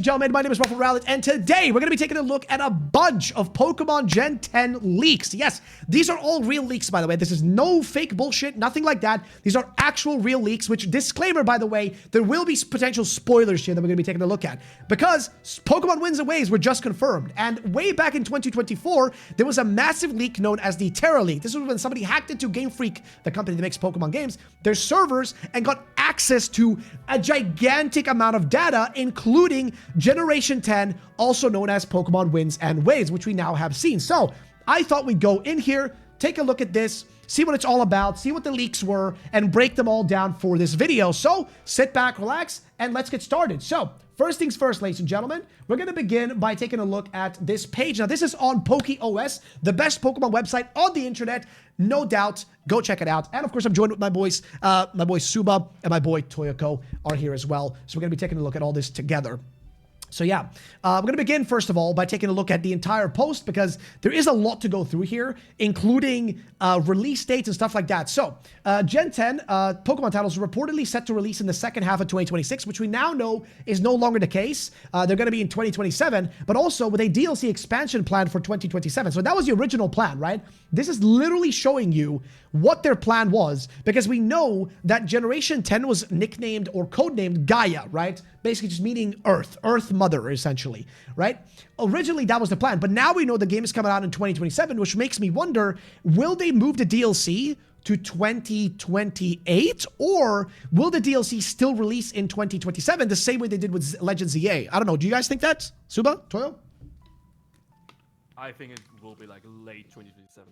Gentlemen, my name is RuffledRowlit, and today we're going to be taking a look at a bunch of Pokemon Gen 10 leaks. Yes, these are all real leaks, by the way. This is no fake bullshit, nothing like that. These are actual real leaks, which, disclaimer, by the way, there will be potential spoilers here that we're going to be taking a look at, because Pokemon Winds and Waves were just confirmed, and way back in 2024, there was a massive leak known as the Terra Leak. This was when somebody hacked into Game Freak, the company that makes Pokemon games, their servers, and got access to a gigantic amount of data, including Generation 10, also known as Pokemon Winds and Waves, which we now have seen. So I thought we'd go in here, take a look at this, see what it's all about, see what the leaks were, and break them all down for this video. So sit back, relax, and let's get started. So first things first, ladies and gentlemen, we're going to begin by taking a look at this page. Now, this is on PokeOS, the best Pokemon website on the internet, no doubt. Go check it out. And of course, I'm joined with my boy Suba and my boy Toyoko are here as well. So we're going to be taking a look at all this together. So yeah, we're going to begin, first of all, by taking a look at the entire post, because there is a lot to go through here, including release dates and stuff like that. So, Gen 10 Pokemon titles are reportedly set to release in the second half of 2026, which we now know is no longer the case. They're going to be in 2027, but also with a DLC expansion plan for 2027. So that was the original plan, right? This is literally showing you what their plan was, because we know that Generation 10 was nicknamed or codenamed Gaia, right? Basically just meaning Earth Mother, essentially, right? Originally, that was the plan, but now we know the game is coming out in 2027, which makes me wonder, will they move the DLC to 2028, or will the DLC still release in 2027, the same way they did with Legends ZA? I don't know. Do you guys think that? Suba? Toyo? I think it will be like late 2027.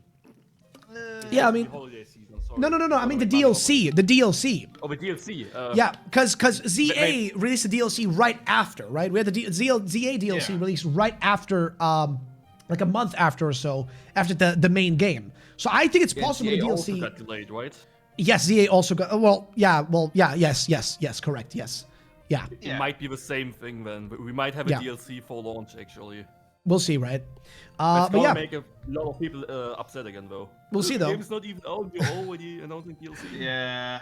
Yeah, I mean, holiday season, sorry. No. I mean the DLC. The DLC. Oh, the DLC. Yeah, because ZA released the DLC right after, right? We had the ZA DLC released right after, like a month after or so, after the main game. So I think it's possible the DLC also got delayed, right? Yes, ZA also got. Yes, correct. Yes, yeah. It might be the same thing then. But we might have a DLC for launch actually. We'll see, right? It's but yeah, make a lot of people upset again, though. We'll see, though. The game's not even out. You're already announcing DLC. Yeah.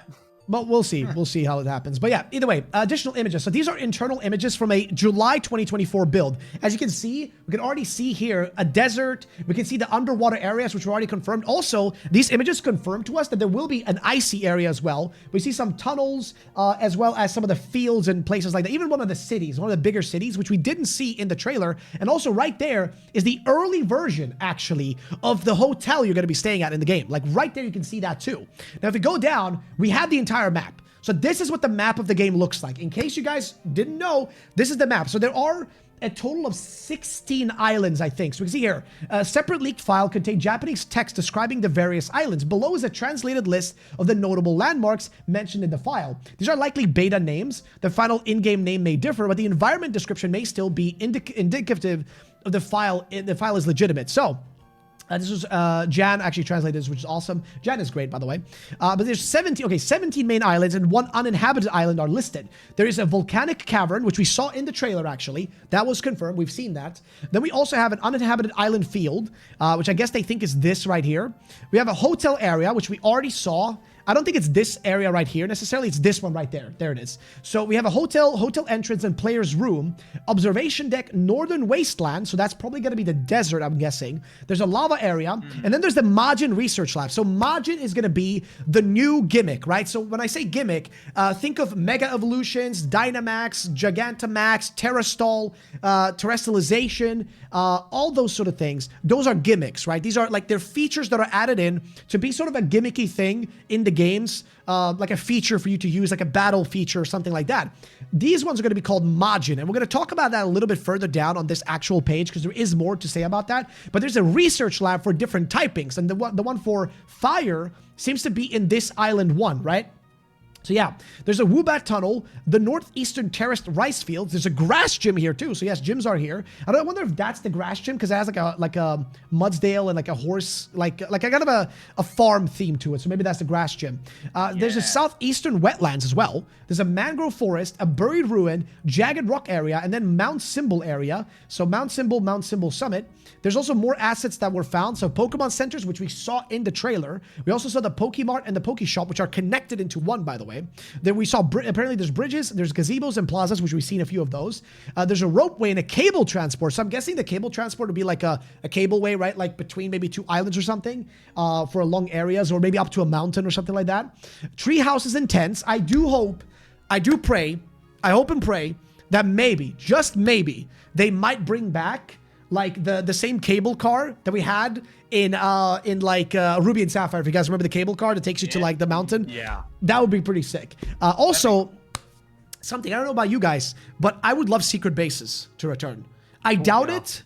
But we'll see. We'll see how it happens. But yeah, either way, additional images. So these are internal images from a July 2024 build. As you can see, we can already see here a desert. We can see the underwater areas, which were already confirmed. Also, these images confirm to us that there will be an icy area as well. We see some tunnels, as well as some of the fields and places like that. Even one of the cities, one of the bigger cities, which we didn't see in the trailer. And also right there is the early version, actually, of the hotel you're going to be staying at in the game. Like right there, you can see that too. Now, if we go down, we have the entire map. So this is what the map of the game looks like. In case you guys didn't know, this is the map. So there are a total of 16 islands, I think. So we can see here, a separate leaked file contains Japanese text describing the various islands. Below is a translated list of the notable landmarks mentioned in the file. These are likely beta names. The final in-game name may differ, but the environment description may still be indicative of the file. The file is legitimate. So this was Jan actually translated this, which is awesome. Jan is great, by the way. But there's 17 main islands, and one uninhabited island are listed. There is a volcanic cavern, which we saw in the trailer, actually. That was confirmed. We've seen that. Then we also have an uninhabited island field, which I guess they think is this right here. We have a hotel area, which we already saw. I don't think it's this area right here necessarily. It's this one right there. There it is. So we have a hotel entrance and player's room, observation deck, northern wasteland. So that's probably going to be the desert, I'm guessing. There's a lava area. And then there's the Majin research lab. So Majin is going to be the new gimmick, right? So when I say gimmick, think of Mega Evolutions, Dynamax, Gigantamax, Terrastall, Terrestrialization, all those sort of things. Those are gimmicks, right? These are like, they're features that are added in to be sort of a gimmicky thing in the games, like a feature for you to use, like a battle feature or something like that. These ones are going to be called Majin, and we're going to talk about that a little bit further down on this actual page, because there is more to say about that. But there's a research lab for different typings, and the one for fire seems to be in this island one, right? So yeah, there's a Woobat tunnel, the northeastern terraced rice fields. There's a grass gym here too. So yes, gyms are here. I wonder if that's the grass gym, because it has like a Mudsdale and like a horse, like a kind of a farm theme to it. So maybe that's the grass gym. There's a southeastern wetlands as well. There's a mangrove forest, a buried ruin, jagged rock area, and then Mount Symbol area. So Mount Symbol Summit. There's also more assets that were found. So Pokemon centers, which we saw in the trailer. We also saw the Pokemart and the Pokeshop, which are connected into one, by the way. way. Then we saw, apparently there's bridges, there's gazebos and plazas, which we've seen a few of those. There's a ropeway and a cable transport. So I'm guessing the cable transport would be like a cableway, right? Like between maybe 2 islands or something for long areas, or maybe up to a mountain or something like that. Tree houses and tents. I hope and pray that maybe, just maybe, they might bring back like the same cable car that we had in like Ruby and Sapphire. If you guys remember the cable car that takes you to like the mountain. Yeah. That would be pretty sick. Also, something, I don't know about you guys, but I would love secret bases to return. I doubt it,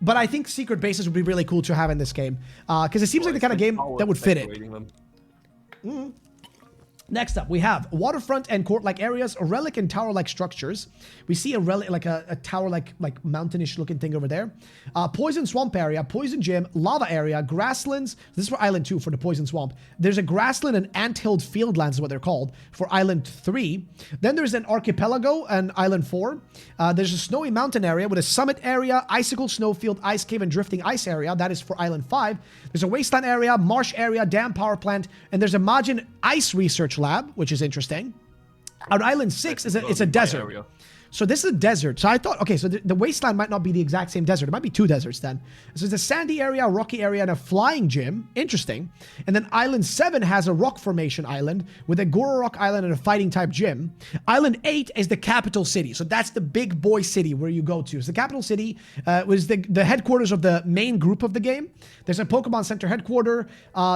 but I think secret bases would be really cool to have in this game. Because it seems like the kind of game that would fit it. Next up, we have waterfront and court-like areas, relic and tower-like structures. We see a relic, like a tower-like mountainish looking thing over there. Poison swamp area, poison gym, lava area, grasslands. This is for Island 2 for the poison swamp. There's a grassland and ant-hilled fieldlands is what they're called for Island 3. Then there's an archipelago and Island 4. There's a snowy mountain area with a summit area, icicle snowfield, ice cave, and drifting ice area. That is for Island 5. There's a wasteland area, marsh area, dam power plant, and there's a Majin ice research lab, which is interesting. On Island 6 it's a desert. Area. So this is a desert. So I thought, okay, so the wasteland might not be the exact same desert. It might be 2 deserts then. So it's a sandy area, a rocky area, and a flying gym. Interesting. And then Island 7 has a rock formation island with a Goro Rock island and a fighting type gym. Island 8 is the capital city. So that's the big boy city where you go to. So the capital city was the headquarters of the main group of the game. There's a Pokemon Center headquarter.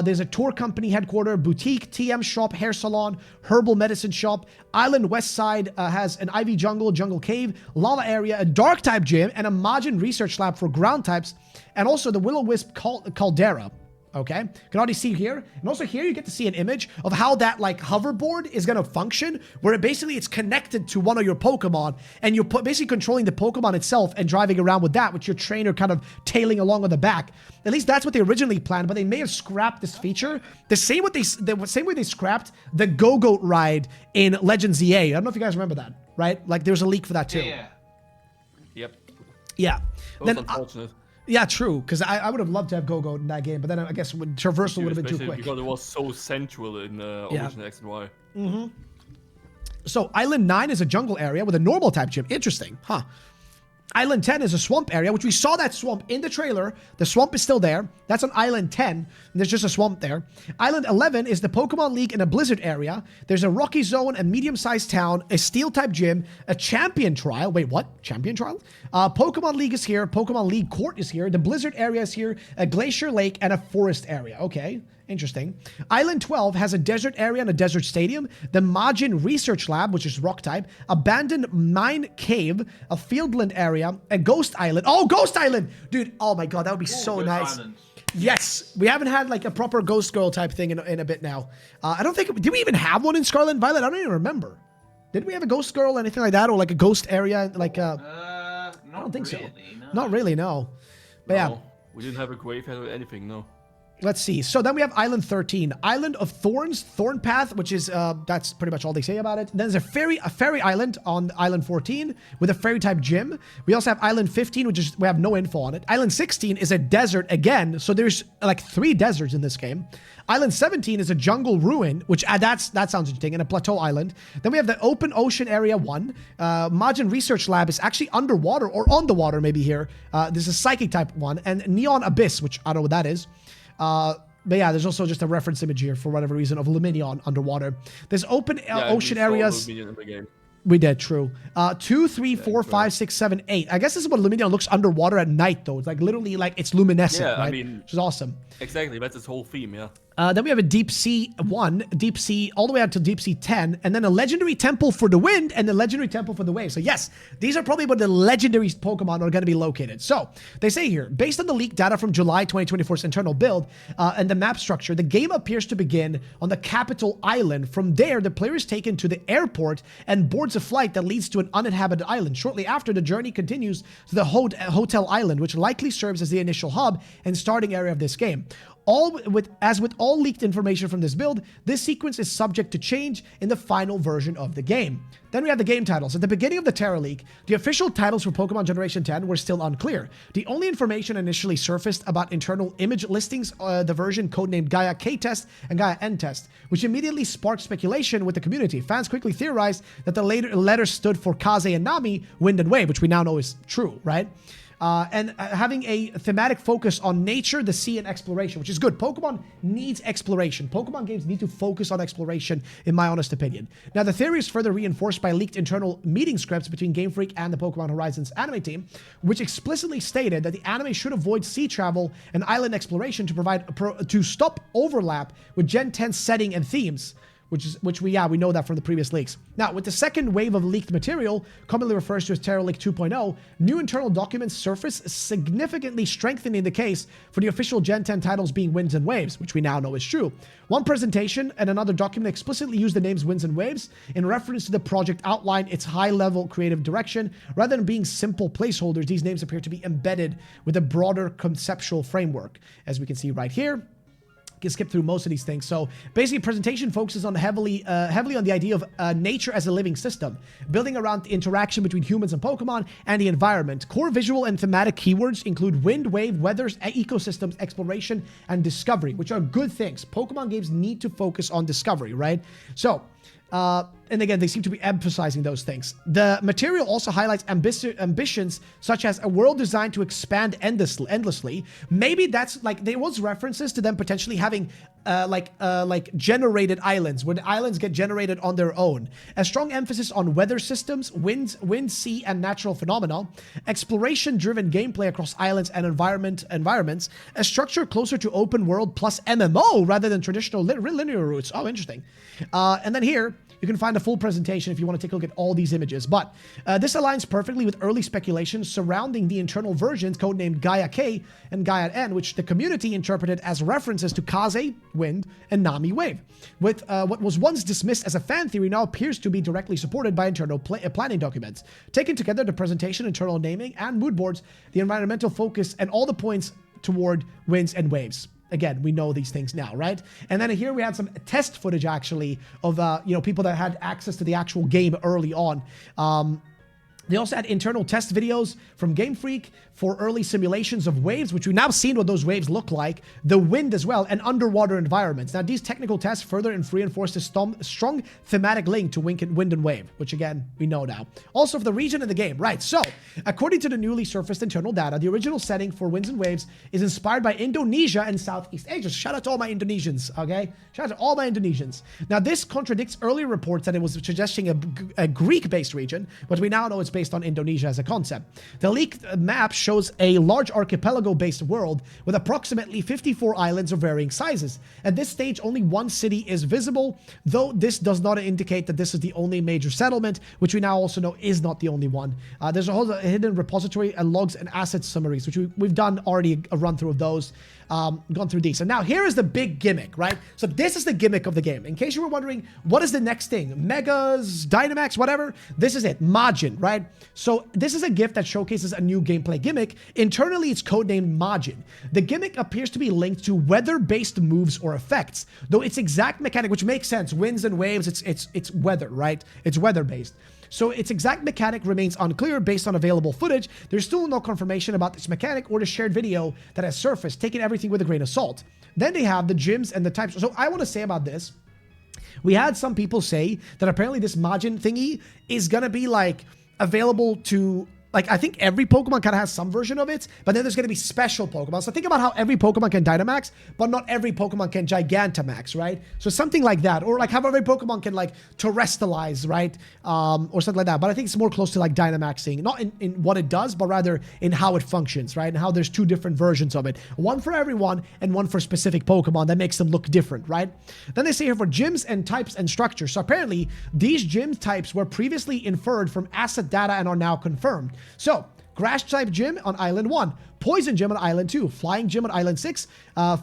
There's a tour company headquarter, boutique, TM shop, hair salon, herbal medicine shop. Island West Side has an Ivy jungle cave, lava area, a dark type gym, and a Majin research lab for ground types, and also the Will-O-Wisp caldera. Okay, you can already see here, and also here you get to see an image of how that like hoverboard is going to function, where it's connected to one of your Pokemon, and you're basically controlling the Pokemon itself and driving around with that, with your trainer kind of tailing along on the back. At least that's what they originally planned, but they may have scrapped this feature the same way they scrapped the Go-Goat ride in Legends ZA. I don't know if you guys remember that, right? Like there was a leak for that too. Yeah. Yep. Yeah. That's unfortunate. Yeah, true, because I would have loved to have Go-Goat in that game, but then I guess traversal would have been too quick. Because it was so central in Origin X and Y. Mm-hmm. So Island 9 is a jungle area with a normal type gym. Interesting, huh? Island 10 is a swamp area, which we saw that swamp in the trailer. The swamp is still there. That's on Island 10. There's just a swamp there. Island 11 is the Pokemon League in a blizzard area. There's a rocky zone, a medium-sized town, a steel-type gym, a champion trial. Wait, what? Champion trial? Pokemon League is here. Pokemon League Court is here. The blizzard area is here. A glacier lake and a forest area. Okay. Interesting. Island 12 has a desert area and a desert stadium, the Majin Research Lab, which is rock type, abandoned mine cave, a fieldland area, a ghost island. Oh, ghost island! Dude, oh my god, that would be so nice. Island. Yes, we haven't had like a proper ghost girl type thing in a bit now. I don't think, did we even have one in Scarlet and Violet? I don't even remember. Did we have a ghost girl, anything like that, or like a ghost area? Like, I don't think really, so. No. Not really, no. But no, yeah. We didn't have a graveyard or anything, no. Let's see. So then we have Island 13, Island of Thorns, Thorn Path, which is, that's pretty much all they say about it. Then there's a fairy island on Island 14 with a fairy type gym. We also have Island 15, which is, we have no info on it. Island 16 is a desert again. So there's like 3 deserts in this game. Island 17 is a jungle ruin, which that sounds interesting, and a plateau island. Then we have the open ocean area 1. Majin Research Lab is actually underwater or on the water maybe here. There's a psychic type 1 and Neon Abyss, which I don't know what that is. But yeah, there's also just a reference image here for whatever reason of Luminion underwater. There's open ocean areas. We did, true. 2, 3, 4, 5, 6, 7, 8. I guess this is what Luminion looks underwater at night, though. It's like literally like it's luminescent, right? I mean, which is awesome. Exactly, that's its whole theme, yeah. Then we have a Deep Sea 1, Deep Sea, all the way out to Deep Sea 10, and then a Legendary Temple for the Wind and the Legendary Temple for the Wave. So yes, these are probably where the legendary Pokemon are going to be located. So they say here, based on the leaked data from July 2024's internal build and the map structure, the game appears to begin on the capital island. From there, the player is taken to the airport and boards a flight that leads to an uninhabited island. Shortly after, the journey continues to the Hotel Island, which likely serves as the initial hub and starting area of this game. As with all leaked information from this build, this sequence is subject to change in the final version of the game. Then we have the game titles. At the beginning of the Terra leak, the official titles for Pokemon Generation 10 were still unclear. The only information initially surfaced about internal image listings the version codenamed Gaia K-Test and Gaia N-Test, which immediately sparked speculation with the community. Fans quickly theorized that the letters stood for Kaze and Nami, Wind and Wave, which we now know is true, right? And having a thematic focus on nature, the sea, and exploration, which is good. Pokemon needs exploration. Pokemon games need to focus on exploration, in my honest opinion. Now, the theory is further reinforced by leaked internal meeting scripts between Game Freak and the Pokemon Horizons anime team, which explicitly stated that the anime should avoid sea travel and island exploration to stop overlap with Gen 10 setting and themes. Which we know that from the previous leaks. Now, with the second wave of leaked material, commonly referred to as Terra Leak 2.0, new internal documents surface, significantly strengthening the case for the official Gen 10 titles being Winds and Waves, which we now know is true. One presentation and another document explicitly use the names Winds and Waves in reference to the project outline, its high-level creative direction. Rather than being simple placeholders, these names appear to be embedded with a broader conceptual framework, as we can see right here. Can skip through most of these things. So basically, presentation focuses on heavily on the idea of nature as a living system, building around the interaction between humans and Pokemon and the environment. Core visual and thematic keywords include wind, wave, weathers, ecosystems, exploration, and discovery, which are good things. Pokemon games need to focus on discovery, right? So, and again, they seem to be emphasizing those things. The material also highlights ambitions such as a world designed to expand endlessly. Maybe that's like, there was references to them potentially having generated islands, where the islands get generated on their own. A strong emphasis on weather systems, wind, sea, and natural phenomena. Exploration-driven gameplay across islands and environments. A structure closer to open world plus MMO rather than traditional linear routes. Oh, interesting. And then here, you can find a full presentation if you want to take a look at all these images. But this aligns perfectly with early speculation surrounding the internal versions codenamed Gaia K and Gaia N, which the community interpreted as references to Kaze, Wind, and Nami, Wave. With what was once dismissed as a fan theory now appears to be directly supported by internal planning documents. Taken together, the presentation, internal naming, and mood boards, the environmental focus, and all the points toward winds and waves. Again, we know these things now, right? And then here we had some test footage, actually, of, people that had access to the actual game early on. They also had internal test videos from Game Freak for early simulations of waves, which we've now seen what those waves look like, the wind as well, and underwater environments. Now, these technical tests further reinforce a strong thematic link to wind and wave, which again, we know now. Also, for the region of the game, right? So, according to the newly surfaced internal data, the original setting for winds and waves is inspired by Indonesia and Southeast Asia. Shout out to all my Indonesians, okay? Shout out to all my Indonesians. Now, this contradicts earlier reports that it was suggesting a Greek-based region, but we now know it's based on Indonesia as a concept. The leaked map shows a large archipelago-based world with approximately 54 islands of varying sizes. At this stage, only one city is visible, though this does not indicate that this is the only major settlement, which we now also know is not the only one. There's a whole hidden repository and logs and asset summaries, which we've done already a run-through of those. Gone through these. And now here is the big gimmick, right? So this is the gimmick of the game. In case you were wondering, what is the next thing? Megas, Dynamax, whatever? This is it. Majin, right? So this is a gift that showcases a new gameplay gimmick. Internally, it's codenamed Majin. The gimmick appears to be linked to weather-based moves or effects, though its exact mechanic, which makes sense, winds and waves, it's weather, right? It's weather-based. So its exact mechanic remains unclear based on available footage. There's still no confirmation about this mechanic or the shared video that has surfaced, taking everything with a grain of salt. Then they have the gyms and the types. So I want to say about this, we had some people say that apparently this Majin thingy is going to be like available to... Like, I think every Pokemon kind of has some version of it, but then there's going to be special Pokemon. So think about how every Pokemon can Dynamax, but not every Pokemon can Gigantamax, right? So something like that. Or like how every Pokemon can like Terrestrialize, right? Or something like that. But I think it's more close to like Dynamaxing. Not in what it does, but rather in how it functions, right? And how there's two different versions of it. One for everyone and one for specific Pokemon that makes them look different, right? Then they say here for gyms and types and structures. So apparently these gym types were previously inferred from asset data and are now confirmed. So, Grass type gym on Island 1, Poison Gym on Island 2, Flying Gym on Island 6,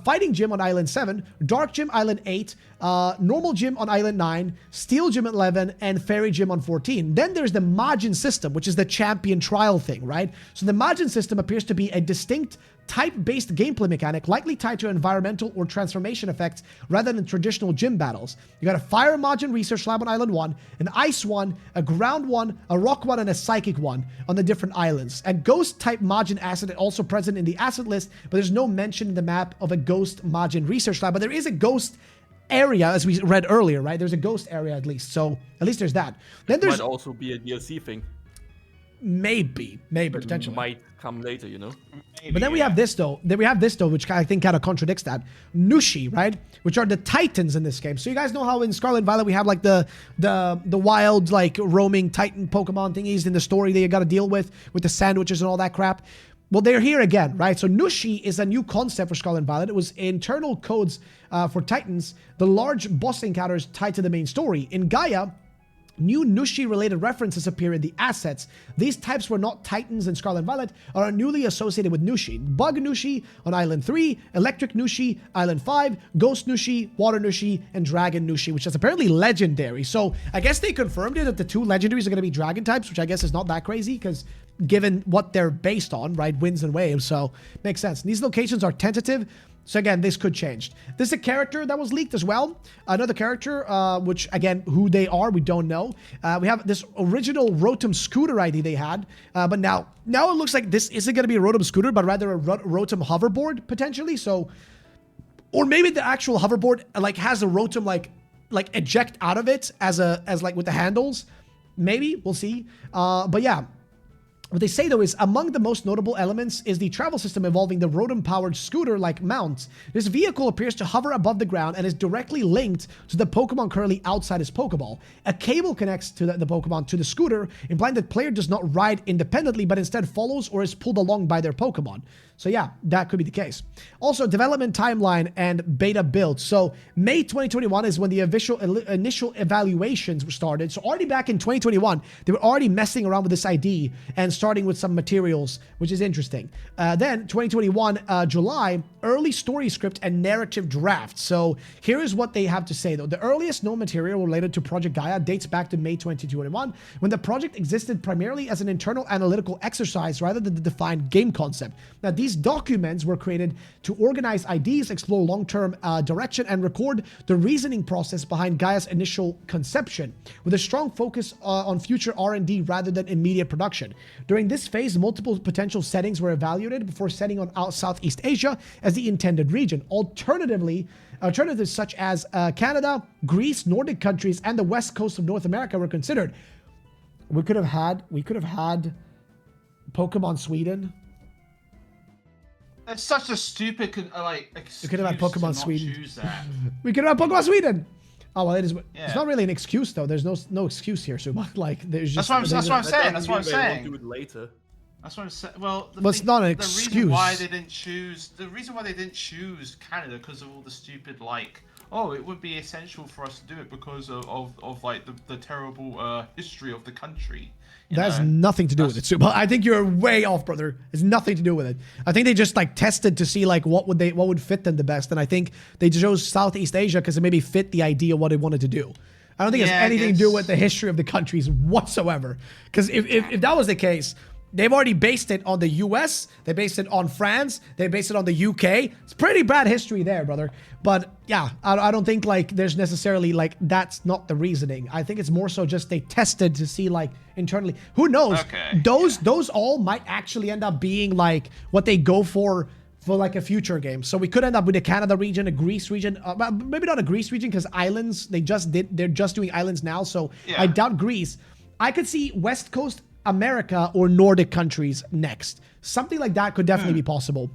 Fighting Gym on Island 7, Dark Gym Island 8, Normal Gym on Island 9, Steel Gym at 11, and Fairy Gym on 14. Then there's the Majin system, which is the champion trial thing, right? So the Majin system appears to be a distinct type-based gameplay mechanic, likely tied to environmental or transformation effects rather than traditional gym battles. You got a Fire Majin Research Lab on Island 1, an Ice one, a Ground one, a Rock one, and a Psychic one on the different islands. A Ghost-type Majin asset is also present in the asset list, but there's no mention in the map of a Ghost Majin Research Lab, but there is a Ghost area, as we read earlier, right? There's a Ghost area at least, so at least there's that. Then there's... Might also be a DLC thing. Maybe, potentially. Might come later, you know? Maybe, but then we have this though. Which I think kind of contradicts that. Nushi, right? Which are the Titans in this game. So you guys know how in Scarlet and Violet we have like the wild like roaming Titan Pokemon thingies in the story that you got to deal with the sandwiches and all that crap. Well, they're here again, right? So Nushi is a new concept for Scarlet and Violet. It was internal codes for Titans, the large boss encounters tied to the main story. In Gaia, new Nushi-related references appear in the assets. These types were not Titans in Scarlet and Violet, are newly associated with Nushi. Bug Nushi on Island 3, Electric Nushi, Island 5, Ghost Nushi, Water Nushi, and Dragon Nushi, which is apparently legendary. So I guess they confirmed it that the two legendaries are going to be Dragon types, which I guess is not that crazy, because given what they're based on, right, winds and waves, so makes sense. These locations are tentative. So again, this could change. This is a character that was leaked as well. Another character, which again, who they are, we don't know. We have this original Rotom scooter ID they had, but now it looks like this isn't going to be a Rotom scooter, but rather a Rotom hoverboard potentially. So, or maybe the actual hoverboard like has a Rotom like eject out of it as like with the handles. Maybe we'll see. But yeah. What they say, though, is among the most notable elements is the travel system involving the Rotom-powered scooter-like mount. This vehicle appears to hover above the ground and is directly linked to the Pokemon currently outside his Pokeball. A cable connects to the Pokemon to the scooter, implying that the player does not ride independently, but instead follows or is pulled along by their Pokemon. So yeah, that could be the case. Also, development timeline and beta build. So May 2021 is when the initial evaluations were started. So already back in 2021, they were already messing around with this ID and starting with some materials, which is interesting. Then 2021 July, early story script and narrative draft. So here is what they have to say though. The earliest known material related to Project Gaia dates back to May 2021, when the project existed primarily as an internal analytical exercise rather than the defined game concept. Now, these documents were created to organize ideas, explore long-term direction, and record the reasoning process behind Gaia's initial conception, with a strong focus on future R&D rather than immediate production. During this phase, multiple potential settings were evaluated before setting on Southeast Asia as the intended region. Alternatives such as Canada, Greece, Nordic countries, and the west coast of North America were considered. We could have had Pokemon Sweden. It's such a stupid excuse. We could have had Pokemon Sweden. Choose that. We could have had Pokemon Sweden. Oh well, it is. Yeah. It's not really an excuse though. There's no excuse here, Suma. Like there's just. That's what I'm saying. That's what I'm They saying. won't do it later. That's what I'm saying. Well, It's not an the excuse. reason why they didn't choose Canada because of all the stupid it would be essential for us to do it because of like the terrible history of the country. That has nothing to do with it, Suma. I think you're way off, brother. It's nothing to do with it. I think they just like tested to see like what would fit them the best, and I think they chose Southeast Asia because it maybe fit the idea of what they wanted to do. I don't think it has anything to do with the history of the countries whatsoever. Because if that was the case, they've already based it on the US, they based it on France, they based it on the UK. It's pretty bad history there, brother. But yeah, I don't think like there's necessarily like that's not the reasoning. I think it's more so just they tested to see like internally. Who knows? Okay. Those all might actually end up being like what they go for like a future game. So we could end up with a Canada region, a Greece region, maybe not a Greece region because islands, they're just doing islands now. So yeah. I doubt Greece. I could see West Coast America or Nordic countries next. Something like that could definitely be possible.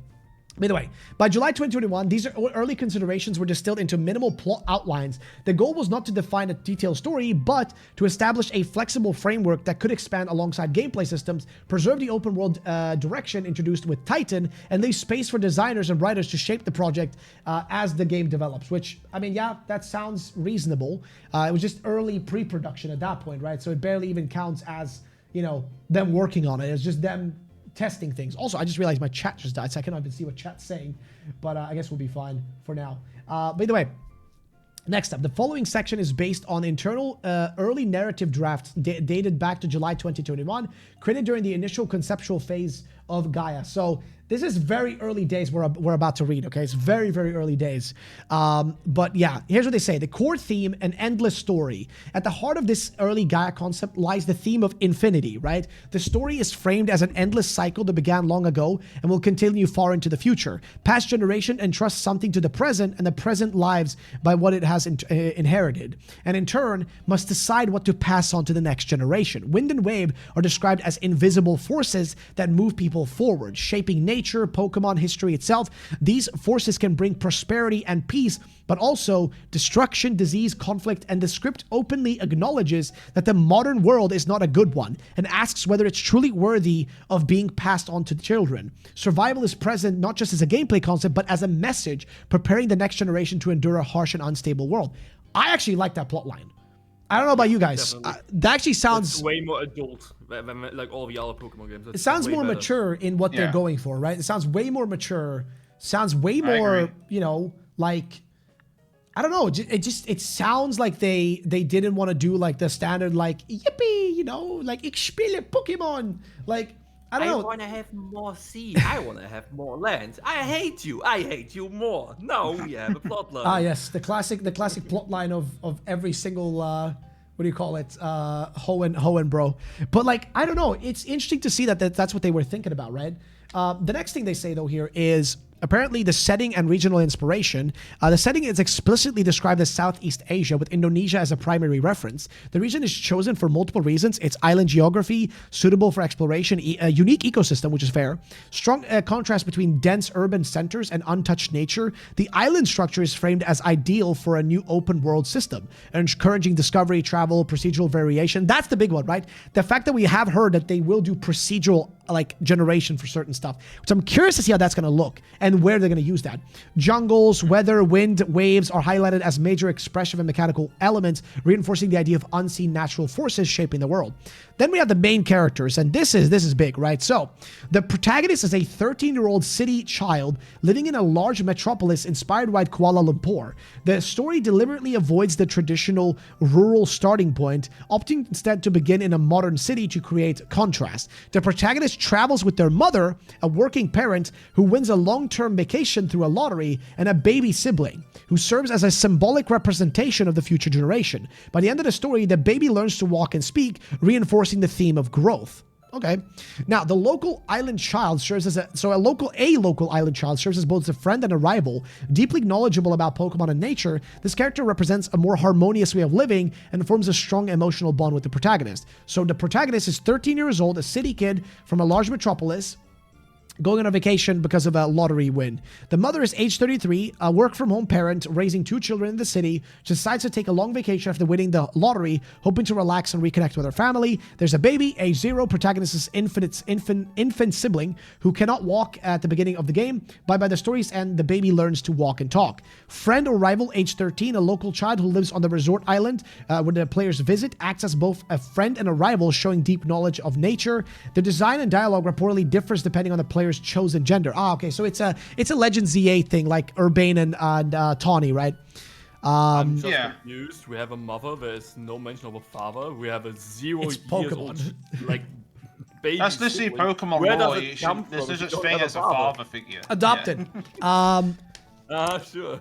By the way, by July 2021, these early considerations were distilled into minimal plot outlines. The goal was not to define a detailed story, but to establish a flexible framework that could expand alongside gameplay systems, preserve the open world direction introduced with Titan, and leave space for designers and writers to shape the project as the game develops. Which, I mean, yeah, that sounds reasonable. It was just early pre-production at that point, right? So it barely even counts as, you know, them working on it. It's just them testing things. Also, I just realized my chat just died, so I cannot even see what chat's saying, but I guess we'll be fine for now. By the way, next up, the following section is based on internal early narrative drafts dated back to July 2021, created during the initial conceptual phase of Gaia. So this is very early days we're about to read, okay? It's very, very early days. But yeah, here's what they say. The core theme, an endless story. At the heart of this early Gaia concept lies the theme of infinity, right? The story is framed as an endless cycle that began long ago and will continue far into the future. Past generation entrusts something to the present, and the present lives by what it has inherited, and in turn must decide what to pass on to the next generation. Wind and wave are described as invisible forces that move people forward, shaping nature, Pokemon history itself. These forces can bring prosperity and peace, but also destruction, disease, conflict, and the script openly acknowledges that the modern world is not a good one and asks whether it's truly worthy of being passed on to children. Survival is present not just as a gameplay concept, but as a message preparing the next generation to endure a harsh and unstable world. I actually like that plotline. I don't know about you guys. That actually sounds... It's way more adult than like all the other Pokemon games. It sounds more mature in what they're going for, right? It sounds way more mature. Sounds way more, you know, like... I don't know. It sounds like they didn't want to do like the standard like, yippee, you know, like, ich spiele Pokemon. Like, I don't know. I want to have more sea. I want to have more land. I hate you. I hate you more. Now we have a plotline. Ah, yes, the classic plotline of every single what do you call it? Hoenn bro. But like, I don't know. It's interesting to see that's what they were thinking about, right? The next thing they say though here is apparently the setting and regional inspiration. The setting is explicitly described as Southeast Asia, with Indonesia as a primary reference. The region is chosen for multiple reasons. Its island geography, suitable for exploration, a unique ecosystem, which is fair. Strong contrast between dense urban centers and untouched nature. The island structure is framed as ideal for a new open world system, encouraging discovery, travel, procedural variation. That's the big one, right? The fact that we have heard that they will do procedural like generation for certain stuff, which I'm curious to see how that's going to look and where they're going to use that. Jungles, weather, wind, waves are highlighted as major expressive and mechanical elements, reinforcing the idea of unseen natural forces shaping the world. Then we have the main characters, and this is big, right? So the protagonist is a 13-year-old city child living in a large metropolis inspired by Kuala Lumpur. The story deliberately avoids the traditional rural starting point, opting instead to begin in a modern city to create contrast. The protagonist travels with their mother, a working parent who wins a long-term vacation through a lottery, and a baby sibling who serves as a symbolic representation of the future generation. By the end of the story, the baby learns to walk and speak, reinforcing the theme of growth. Okay. Now, the local island child serves as a local island child serves as both a friend and a rival. Deeply knowledgeable about Pokemon and nature, this character represents a more harmonious way of living and forms a strong emotional bond with the protagonist. So the protagonist is 13 years old, a city kid from a large metropolis, going on a vacation because of a lottery win. The mother is age 33, a work-from-home parent raising 2 children in the city. She decides to take a long vacation after winning the lottery, hoping to relax and reconnect with her family. There's a baby, age 0, protagonist's infant sibling, who cannot walk at the beginning of the game. By the story's end, the baby learns to walk and talk. Friend or rival, age 13, a local child who lives on the resort island where the players visit, acts as both a friend and a rival, showing deep knowledge of nature. The design and dialogue reportedly differs depending on the player's chosen gender. Okay, so it's a Legends ZA thing, like Urbane and Tawny, right? I'm just confused. We have a mother. There's no mention of a father. We have a 0 years old like baby. That's literally Pokemon lore. There's no such thing as a father figure. Adopted. Sure.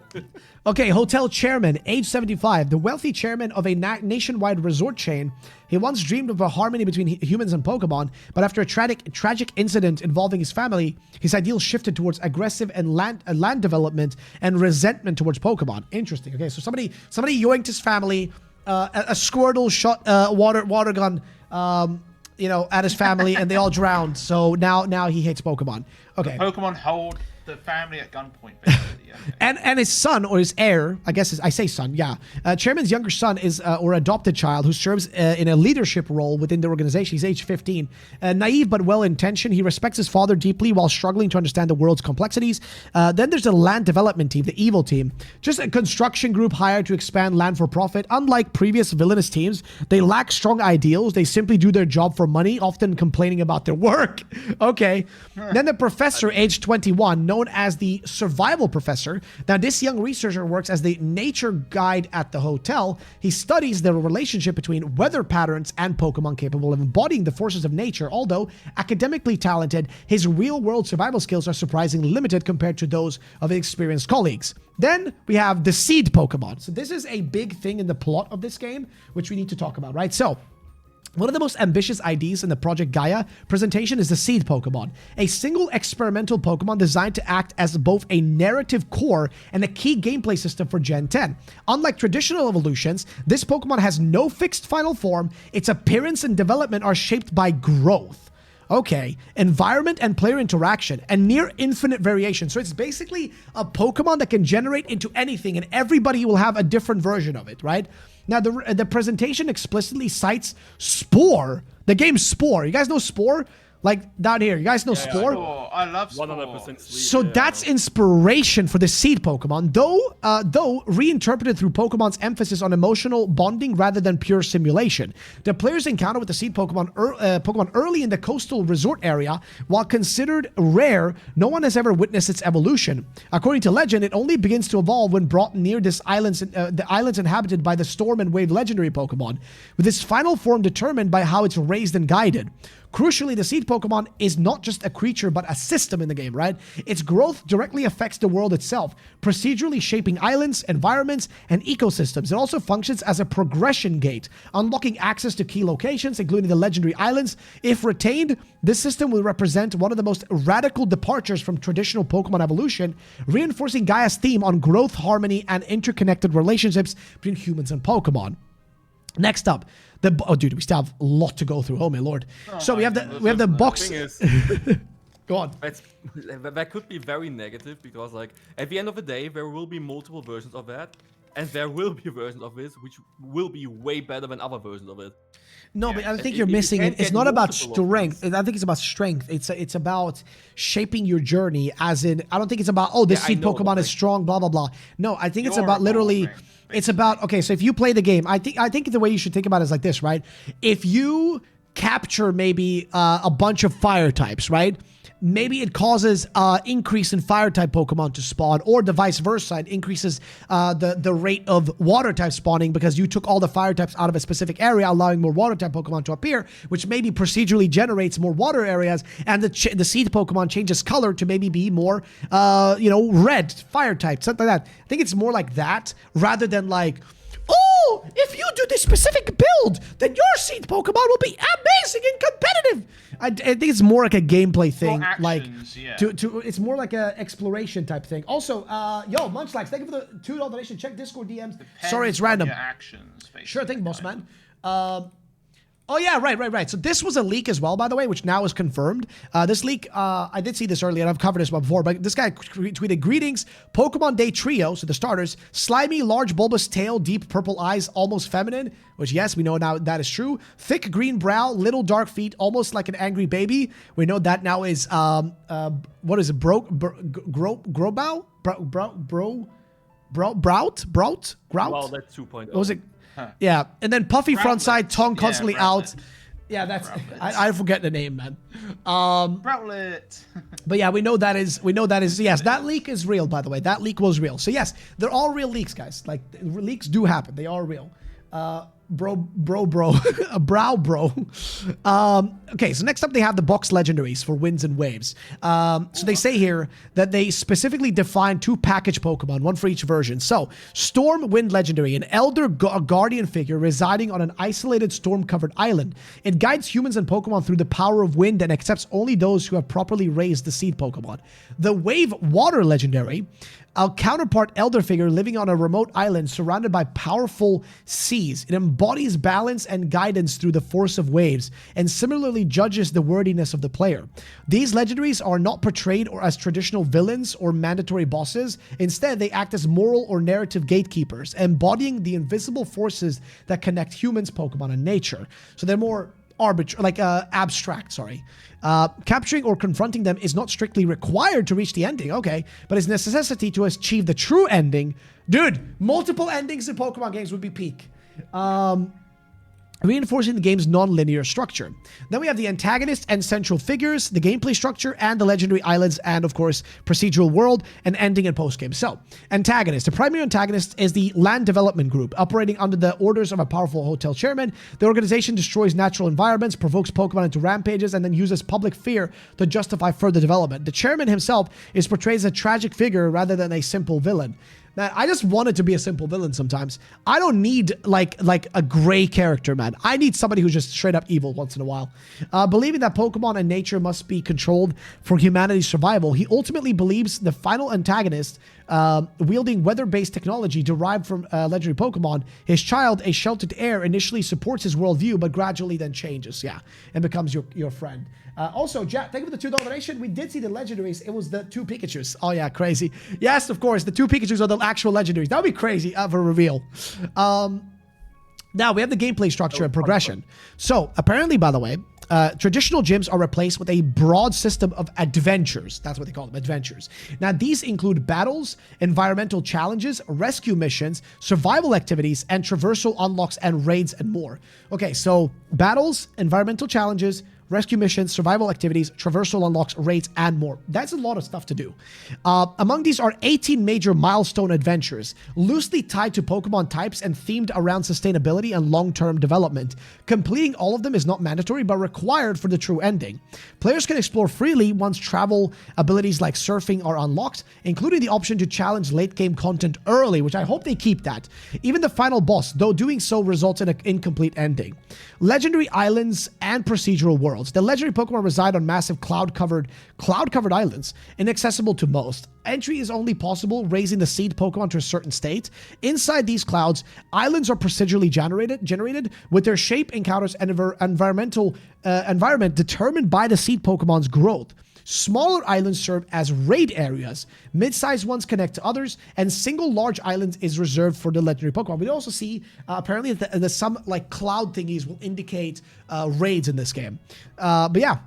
Okay, hotel chairman, age 75, the wealthy chairman of a nationwide resort chain. He once dreamed of a harmony between humans and Pokemon, but after a tragic incident involving his family, his ideals shifted towards aggressive and land development and resentment towards Pokemon. Interesting. Okay, so somebody yoinked his family, a Squirtle shot water gun, at his family, and they all drowned. So now he hates Pokemon. Okay. The Pokemon hold the family at gunpoint, basically. Yeah. And his son, or his heir, I guess I say son, yeah. Chairman's younger son is, or adopted child, who serves in a leadership role within the organization. He's age 15. Naive but well-intentioned, he respects his father deeply while struggling to understand the world's complexities. Then there's the land development team, the evil team. Just a construction group hired to expand land for profit. Unlike previous villainous teams, they lack strong ideals. They simply do their job for money, often complaining about their work. Okay. Then the professor, age 21, known known as the Survival Professor. Now, this young researcher works as the nature guide at the hotel. He studies the relationship between weather patterns and Pokemon capable of embodying the forces of nature. Although academically talented, his real-world survival skills are surprisingly limited compared to those of his experienced colleagues. Then we have the Seed Pokemon. So this is a big thing in the plot of this game, which we need to talk about, right? So, one of the most ambitious ideas in the Project Gaia presentation is the Seed Pokemon, a single experimental Pokemon designed to act as both a narrative core and a key gameplay system for Gen 10. Unlike traditional evolutions, this Pokemon has no fixed final form. Its appearance and development are shaped by growth. Okay, environment and player interaction, and near infinite variation. So it's basically a Pokemon that can generate into anything, and everybody will have a different version of it, right? Now, the presentation explicitly cites Spore, the game Spore. You guys know Spore? Like, down here, you guys know Spore? Spore. I love Spore. 100% So that's inspiration for the Seed Pokemon, though reinterpreted through Pokemon's emphasis on emotional bonding rather than pure simulation. The players encounter with the Seed Pokemon early in the coastal resort area. While considered rare, no one has ever witnessed its evolution. According to legend, it only begins to evolve when brought near the islands inhabited by the Storm and Wave legendary Pokemon, with its final form determined by how it's raised and guided. Crucially, the Seed Pokemon is not just a creature, but a system in the game, right? Its growth directly affects the world itself, procedurally shaping islands, environments, and ecosystems. It also functions as a progression gate, unlocking access to key locations, including the legendary islands. If retained, this system will represent one of the most radical departures from traditional Pokemon evolution, reinforcing Gaia's theme on growth, harmony, and interconnected relationships between humans and Pokemon. Next up, dude, we still have a lot to go through. Oh my lord! So we have the box. Go on. That could be very negative because, like, at the end of the day, there will be multiple versions of that, and there will be versions of this which will be way better than other versions of it. No, but I think you're missing it. It's not about strength. I think it's about strength. It's about shaping your journey. As in, I don't think it's about this Seed Pokemon is strong, blah blah blah. No, I think it's about literally. It's about, okay, so if you play the game, I think the way you should think about it is like this, right? If you capture maybe a bunch of fire types, right? Maybe it causes increase in fire type Pokemon to spawn, or the vice versa. It increases the rate of water type spawning because you took all the fire types out of a specific area, allowing more water type Pokemon to appear, which maybe procedurally generates more water areas, and the Seed Pokemon changes color to maybe be more, red fire type, something like that. I think it's more like that rather than like, oh, if you do this specific build, then your Seed Pokemon will be amazing and competitive. I think it's more like a gameplay thing, actions, it's more like a exploration type thing. Also, yo, Munchlax, thank you for the $2 donation. Check Discord DMs. Sorry, it's random. Actions, sure thing, boss man. Oh yeah, right. So this was a leak as well, by the way, which now is confirmed. This leak, I did see this earlier, and I've covered this one before, but this guy tweeted, "Greetings, Pokemon Day Trio," so the starters, slimy, large, bulbous tail, deep purple eyes, almost feminine, which yes, we know now that is true. Thick green brow, little dark feet, almost like an angry baby. We know that now is, what is it, Grout? Well, that's 2.0. What was it? Yeah, and then puffy front side, tongue constantly out. Yeah, that's I forget the name, man. Rowlit. But yeah, we know that is yes, that leak is real, by the way. That leak was real. So yes, they're all real leaks, guys. Like, leaks do happen. They are real. Bro. A brow bro. Okay, so next up they have the box legendaries for winds and waves. So they say here that they specifically define 2 package Pokemon, one for each version. So, Storm Wind Legendary, an elder guardian figure residing on an isolated storm-covered island. It guides humans and Pokemon through the power of wind and accepts only those who have properly raised the Seed Pokemon. The Wave Water Legendary, a counterpart elder figure living on a remote island surrounded by powerful seas. It embodies balance and guidance through the force of waves, and similarly judges the wordiness of the player. These legendaries are not portrayed as traditional villains or mandatory bosses. Instead, they act as moral or narrative gatekeepers, embodying the invisible forces that connect humans, Pokemon, and nature. So they're more abstract, sorry. Capturing or confronting them is not strictly required to reach the ending, okay, but is a necessity to achieve the true ending. Dude, multiple endings in Pokemon games would be peak. reinforcing the game's non-linear structure. Then we have the antagonist and central figures, the gameplay structure, and the legendary islands, and of course, procedural world, and ending and post-game. So, antagonist. The primary antagonist is the Land Development Group, operating under the orders of a powerful hotel chairman. The organization destroys natural environments, provokes Pokemon into rampages, and then uses public fear to justify further development. The chairman himself is portrayed as a tragic figure rather than a simple villain. Man, I just want it to be a simple villain sometimes. I don't need like a gray character, man. I need somebody who's just straight up evil once in a while. Believing that Pokemon and nature must be controlled for humanity's survival, he ultimately believes the final antagonist, wielding weather-based technology derived from legendary Pokemon, his child, a sheltered heir, initially supports his worldview, but gradually then changes, and becomes your friend. Also, Jack, thank you for the $2 donation. We did see the legendaries. It was the 2 Pikachus. Oh, yeah, crazy. Yes, of course, the 2 Pikachus are the actual legendaries. That would be crazy for a reveal. Now, we have the gameplay structure and progression. So, apparently, by the way, traditional gyms are replaced with a broad system of adventures. That's what they call them, adventures. Now, these include battles, environmental challenges, rescue missions, survival activities, and traversal unlocks and raids and more. Okay, so battles, environmental challenges, rescue missions, survival activities, traversal unlocks, raids, and more. That's a lot of stuff to do. Among these are 18 major milestone adventures, loosely tied to Pokemon types and themed around sustainability and long-term development. Completing all of them is not mandatory, but required for the true ending. Players can explore freely once travel abilities like surfing are unlocked, including the option to challenge late-game content early, which I hope they keep that. Even the final boss, though doing so results in an incomplete ending. Legendary islands and procedural worlds. The legendary Pokemon reside on massive cloud-covered islands, inaccessible to most. Entry is only possible raising the Seed Pokemon to a certain state. Inside these clouds, islands are procedurally generated with their shape, encounters, and environment determined by the Seed Pokemon's growth. Smaller islands serve as raid areas. Mid-sized ones connect to others, and single large islands is reserved for the legendary Pokemon. We also see apparently that some like cloud thingies will indicate raids in this game. But yeah.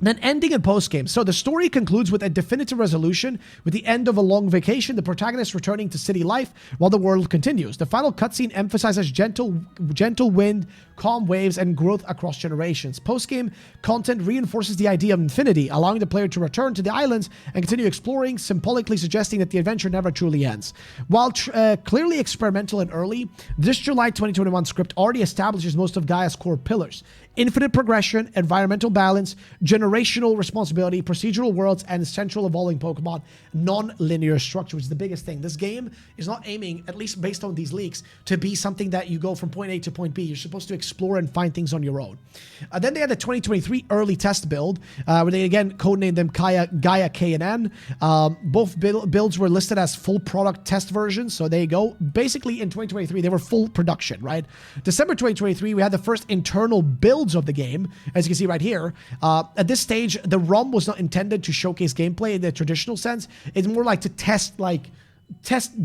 Then ending and post-game. So the story concludes with a definitive resolution, with the end of a long vacation, the protagonist returning to city life while the world continues. The final cutscene emphasizes gentle wind, calm waves, and growth across generations. Post-game content reinforces the idea of infinity, allowing the player to return to the islands and continue exploring, symbolically suggesting that the adventure never truly ends. While clearly experimental and early, this July 2021 script already establishes most of Gaia's core pillars: infinite progression, environmental balance, generational responsibility, procedural worlds, and central evolving Pokemon non-linear structure, which is the biggest thing. This game is not aiming, at least based on these leaks, to be something that you go from point A to point B. You're supposed to explore and find things on your own. Then they had the 2023 early test build, where they again codenamed them Gaia K and N. Both builds were listed as full product test versions, so there you go. Basically, in 2023, they were full production, right? December 2023, we had the first internal build of the game, as you can see right here. At this stage, the ROM was not intended to showcase gameplay in the traditional sense. It's more like to test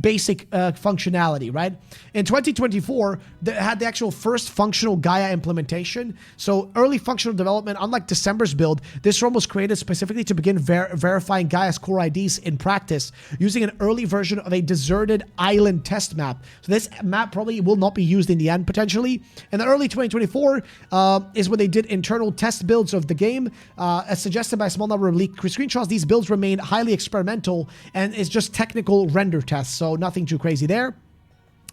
basic functionality, right? In 2024, they had the actual first functional Gaia implementation. So early functional development, unlike December's build, this ROM was created specifically to begin verifying Gaia's core IDs in practice using an early version of a deserted island test map. So this map probably will not be used in the end, potentially. In the early 2024 is when they did internal test builds of the game. As suggested by a small number of leaked screenshots, these builds remain highly experimental and is just technical render tests, so nothing too crazy there.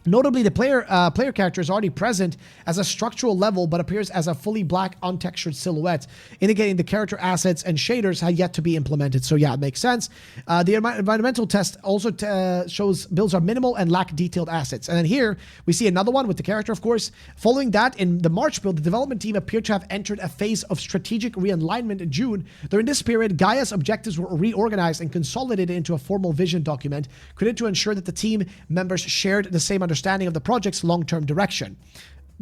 Notably, the player character is already present as a structural level, but appears as a fully black, untextured silhouette, indicating the character assets and shaders have yet to be implemented. So yeah, it makes sense. The environmental test also shows builds are minimal and lack detailed assets. And then here, we see another one with the character, of course. Following that, in the March build, the development team appeared to have entered a phase of strategic realignment in June. During this period, Gaia's objectives were reorganized and consolidated into a formal vision document, created to ensure that the team members shared the same understanding of the project's long-term direction.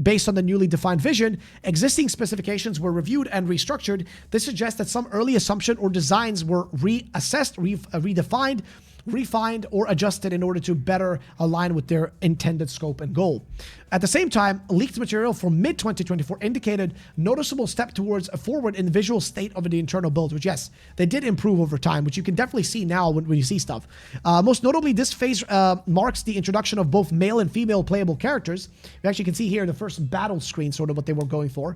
Based on the newly defined vision, existing specifications were reviewed and restructured. This suggests that some early assumption or designs were reassessed, redefined, refined, or adjusted in order to better align with their intended scope and goal. At the same time, leaked material from mid-2024 indicated noticeable step towards a forward in the visual state of the internal build, which, yes, they did improve over time, which you can definitely see now when you see stuff. Most notably, this phase marks the introduction of both male and female playable characters. You actually can see here the first battle screen, sort of what they were going for,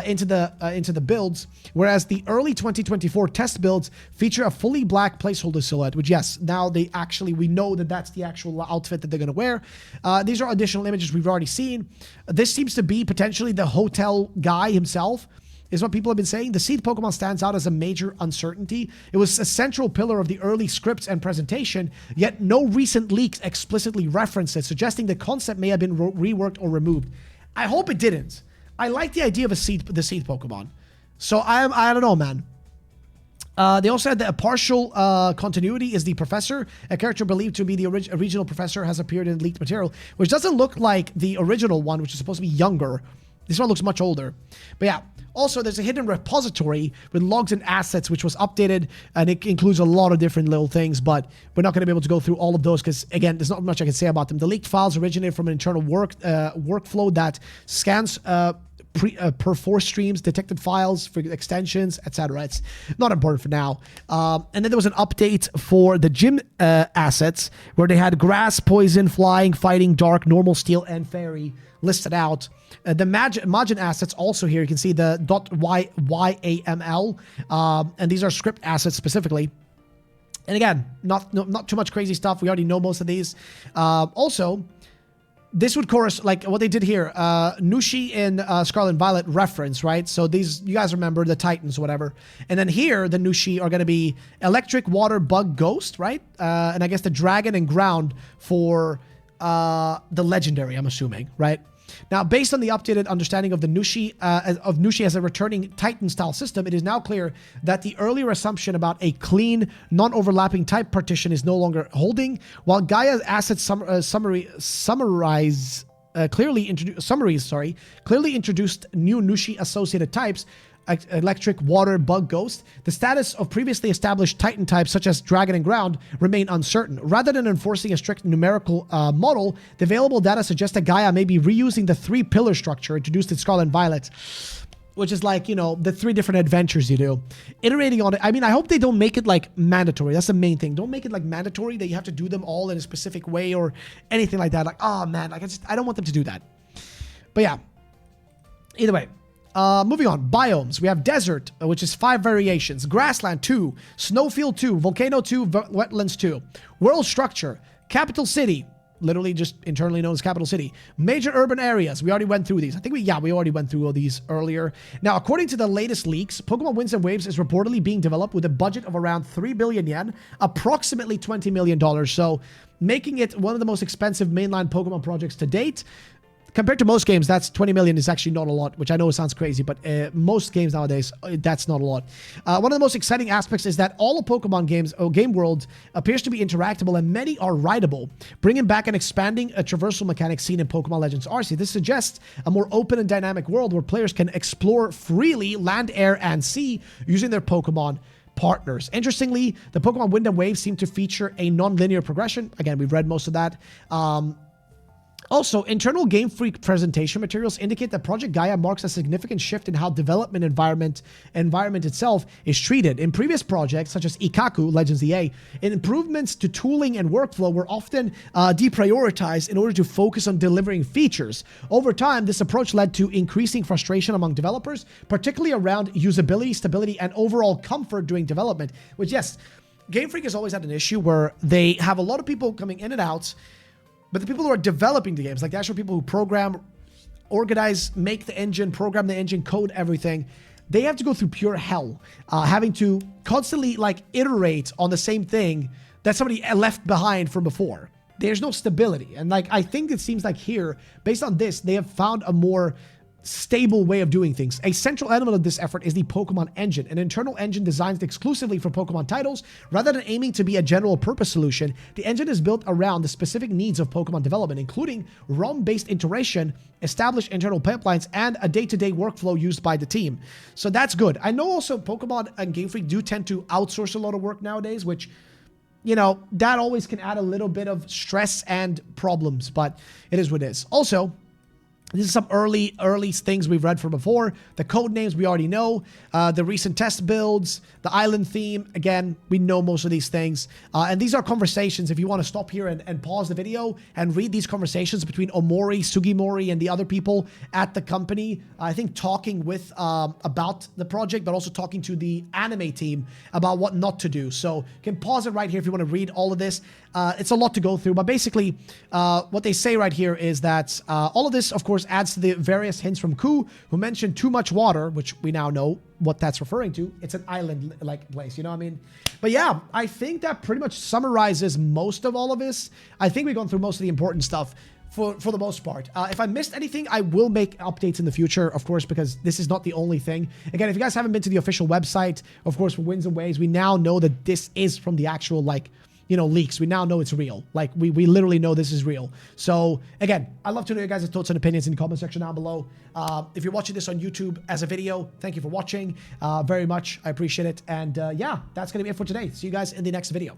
into the builds, whereas the early 2024 test builds feature a fully black placeholder silhouette, which, yes, now we know that that's the actual outfit that they're going to wear. These are additional images we've already seen. This seems to be potentially the hotel guy himself, is what people have been saying. The Seed Pokemon stands out as a major uncertainty. It was a central pillar of the early scripts and presentation, yet no recent leaks explicitly reference it, suggesting the concept may have been reworked or removed. I hope it didn't. I like the idea of the Seed Pokemon. So I don't know, man. They also said that a partial continuity is the professor. A character believed to be the original professor has appeared in leaked material, which doesn't look like the original one, which is supposed to be younger. This one looks much older. But yeah, also there's a hidden repository with logs and assets, which was updated, and it includes a lot of different little things, but we're not going to be able to go through all of those because, again, there's not much I can say about them. The leaked files originated from an internal workflow that scans per 4 streams, detected files for extensions, etc. It's not important for now. And then there was an update for the gym assets where they had grass, poison, flying, fighting, dark, normal, steel, and fairy listed out. The Majin assets also here. You can see the .YAML, and these are script assets specifically. And again, not too much crazy stuff. We already know most of these. Also, this would correspond, like what they did here, Nushi in Scarlet and Violet reference, right? So these, you guys remember the Titans, whatever. And then here, the Nushi are going to be Electric, Water, Bug, Ghost, right? And I guess the Dragon and Ground for the Legendary, I'm assuming, right? Now, based on the updated understanding of the Nushi, as a returning Titan-style system, it is now clear that the earlier assumption about a clean, non-overlapping type partition is no longer holding. While Gaia's asset clearly introduced new Nushi-associated types, Electric, Water, Bug, Ghost, the status of previously established Titan types such as Dragon and Ground remain uncertain. Rather than enforcing a strict numerical model, the available data suggests that Gaia may be reusing the 3-pillar structure introduced in Scarlet and Violet, which is like, you know, the 3 different adventures you do. Iterating on it. I mean, I hope they don't make it like mandatory. That's the main thing. Don't make it like mandatory that you have to do them all in a specific way or anything like that. Like, oh man, like I don't want them to do that. But yeah, either way. Moving on, biomes. We have desert, which is 5 variations. Grassland 2, snowfield 2, volcano 2, wetlands 2. World structure, capital city, literally just internally known as capital city. Major urban areas. We already went through these. I think we already went through all these earlier. Now, according to the latest leaks, Pokemon Winds and Waves is reportedly being developed with a budget of around 3 billion yen, approximately $20 million. So, making it one of the most expensive mainline Pokemon projects to date. Compared to most games, that's 20 million is actually not a lot, which I know it sounds crazy, but most games nowadays, that's not a lot. One of the most exciting aspects is that all of Pokemon games, game world, appears to be interactable and many are rideable, bringing back and expanding a traversal mechanic seen in Pokemon Legends RC. This suggests a more open and dynamic world where players can explore freely land, air, and sea using their Pokemon partners. Interestingly, the Pokemon Wind and Waves seem to feature a non-linear progression. Again, we've read most of that. Also, internal Game Freak presentation materials indicate that Project Gaia marks a significant shift in how development environment itself is treated. In previous projects, such as Ikaku, Legends ZA, improvements to tooling and workflow were often deprioritized in order to focus on delivering features. Over time, this approach led to increasing frustration among developers, particularly around usability, stability, and overall comfort during development, which, yes, Game Freak has always had an issue where they have a lot of people coming in and out. But the people who are developing the games, like the actual people who program, organize, make the engine, program the engine, code everything, they have to go through pure hell, having to constantly like iterate on the same thing that somebody left behind from before. There's no stability. And like, I think it seems like here, based on this, they have found a more stable way of doing things. A central element of this effort is the Pokemon Engine, an internal engine designed exclusively for Pokemon titles. Rather than aiming to be a general purpose solution, the engine is built around the specific needs of Pokemon development, including ROM-based iteration, established internal pipelines, and a day-to-day workflow used by the team. So that's good. I know also Pokemon and Game Freak do tend to outsource a lot of work nowadays, which, you know, that always can add a little bit of stress and problems, but it is what it is. Also, This is some early things we've read from before. The code names we already know. The recent test builds, the island theme. Again, we know most of these things. And these are conversations. If you want to stop here and pause the video and read these conversations between Omori, Sugimori, and the other people at the company, I think talking with about the project, but also talking to the anime team about what not to do. So you can pause it right here if you want to read all of this. It's a lot to go through, but basically what they say right here is that all of this, of course, adds to the various hints from Ku, who mentioned too much water, which we now know what that's referring to. It's an island-like place, you know what I mean? But yeah, I think that pretty much summarizes most of all of this. I think we've gone through most of the important stuff for the most part. If I missed anything, I will make updates in the future, of course, because this is not the only thing. Again, if you guys haven't been to the official website, of course, for Winds and Waves, we now know that this is from the actual, like, you know, leaks. We now know it's real. Like, we literally know this is real. So, again, I'd love to know your guys' thoughts and opinions in the comment section down below. If you're watching this on YouTube as a video, thank you for watching very much. I appreciate it. And yeah, that's going to be it for today. See you guys in the next video.